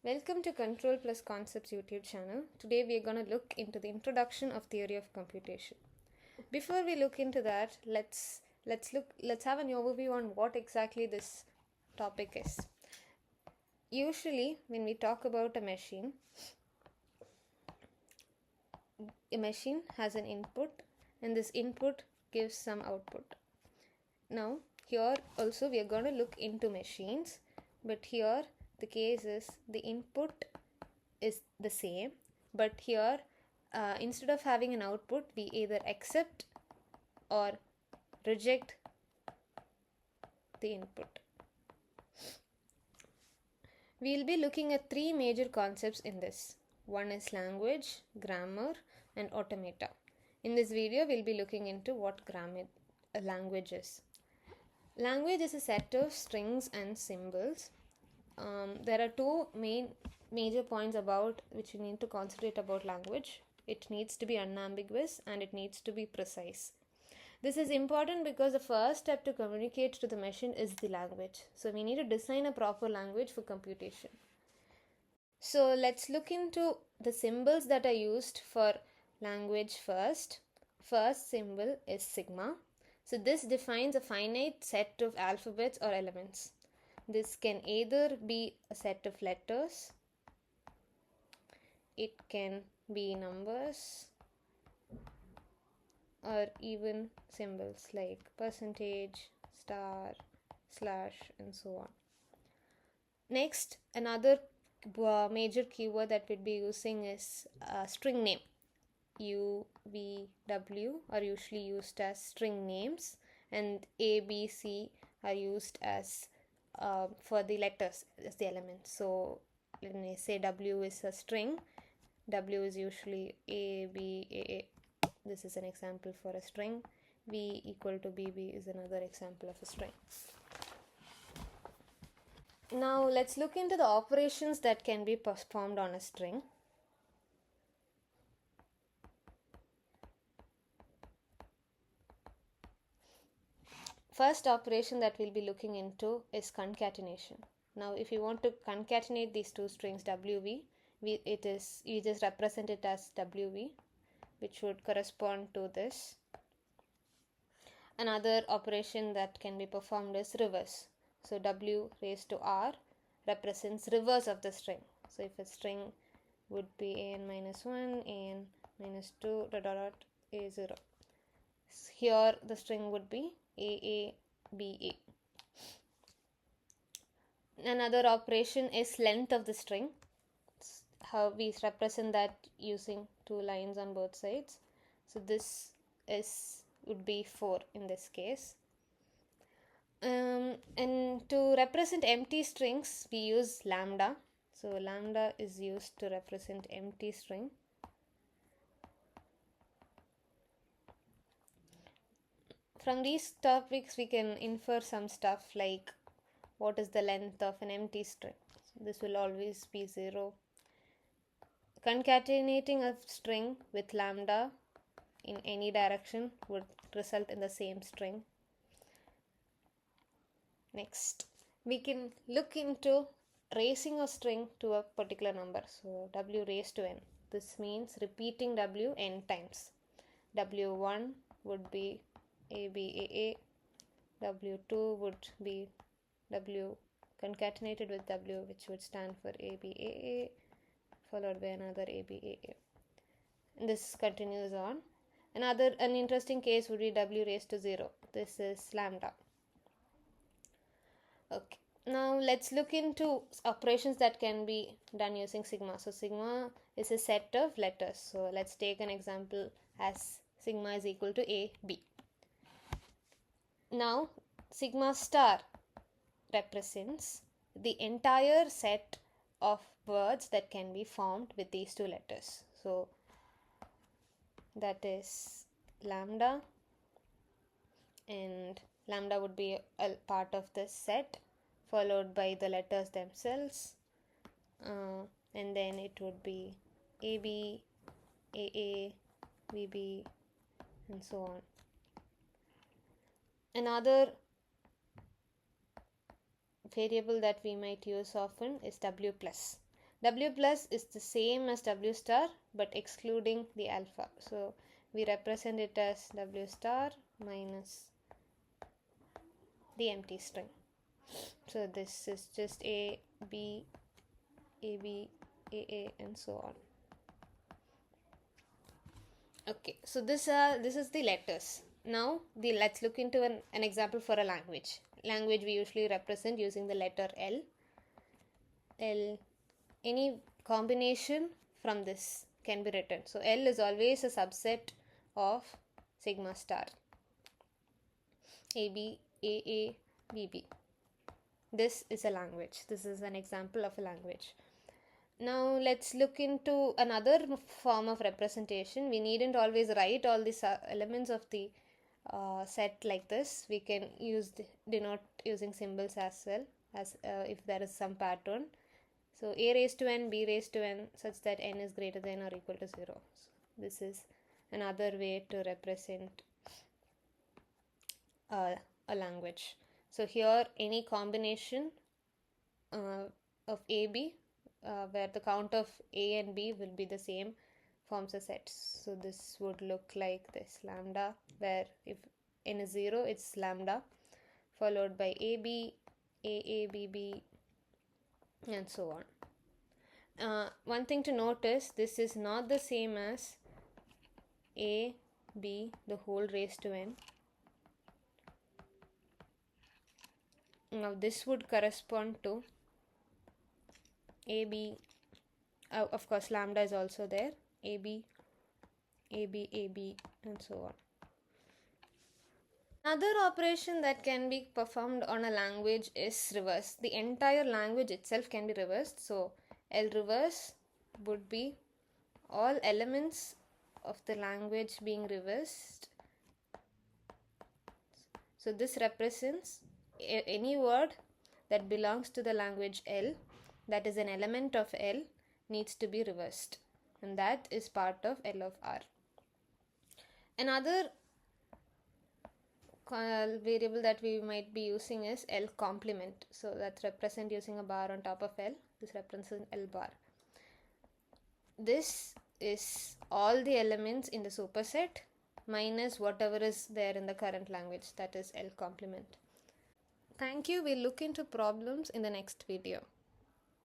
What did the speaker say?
Welcome to Control Plus Concepts YouTube channel. Today we are going to look into the introduction of theory of computation. Before we look into that, let's have an overview on what exactly this topic is. Usually when we talk about a machine has an input and this input gives some output. Now here also we are going to look into machines, but here the case is the input is the same, but here instead of having an output, we either accept or reject the input. We will be looking at three major concepts in this. One is language, grammar, and automata. In this video, we'll be looking into what language is. Language is a set of strings and symbols. There are two major points about which you need to concentrate about language. It needs to be unambiguous and it needs to be precise. This is important because the first step to communicate to the machine is the language. So we need to design a proper language for computation. So let's look into the symbols that are used for language first. First symbol is sigma. So this defines a finite set of alphabets or elements. This can either be a set of letters, it can be numbers, or even symbols like percentage, star, slash, and so on. Next, another major keyword that we'll be using is string name. U, V, W are usually used as string names, and A, B, C are used as for the letters as the elements. So let me say W is a string. W is usually A, B, A. This is an example for a string. V equal to BB is another example of a string. Now let's look into the operations that can be performed on a string. First operation that we'll be looking into is concatenation. Now if you want to concatenate these two strings WV, you just represent it as WV, which would correspond to this. Another operation that can be performed is reverse. So W raised to R represents reverse of the string. So if a string would be an minus 1, an minus 2, a0. Here the string would be AA, BA. Another operation is length of the string. How we represent that using two lines on both sides. So this would be 4 in this case. And to represent empty strings, we use lambda. So lambda is used to represent empty string. From these topics, we can infer some stuff like what is the length of an empty string. So this will always be 0. Concatenating a string with lambda in any direction would result in the same string. Next, we can look into raising a string to a particular number. So W raised to n. This means repeating W n times. W1 would be ABAA, W2 would be W concatenated with W, which would stand for ABAA, followed by another ABAA. And this continues on. An interesting case would be W raised to 0. This is lambda. Okay. Now let's look into operations that can be done using sigma. So sigma is a set of letters. So let's take an example as sigma is equal to AB. Now sigma star represents the entire set of words that can be formed with these two letters. So that is lambda, and lambda would be a part of this set, followed by the letters themselves, and then it would be AB, AA, VB, and so on. Another variable that we might use often is W plus. W plus is the same as W star but excluding the alpha. So we represent it as W star minus the empty string. So this is just A, B, AB, AA and so on. Okay, so this is the letters. Now let's look into an example for a language. Language we usually represent using the letter L. Any combination from this can be written. So L is always a subset of sigma star. AB, AA, BB. This is a language. This is an example of a language. Now let's look into another form of representation. We needn't always write all these elements of the set like this. We can denote using symbols as well, as if there is some pattern. So a raised to n, b raised to n, such that n is greater than or equal to 0. So this is another way to represent a language. So here any combination of a, b, where the count of a and b will be the same, forms a set. So this would look like this: lambda, where if n is 0, it's lambda, followed by ab, aa, bb, and so on. One thing to notice, this is not the same as a, b, the whole raised to n. Now this would correspond to AB, of course lambda is also there, AB, AB, AB, and so on. Another operation that can be performed on a language is reverse. The entire language itself can be reversed. So L reverse would be all elements of the language being reversed. So this represents any word that belongs to the language L, that is an element of L, needs to be reversed, and that is part of L of R. Another variable that we might be using is L complement. So that's represent using a bar on top of L. This represents L bar. This is all the elements in the superset minus whatever is there in the current language, that is L complement. Thank you. We'll look into problems in the next video.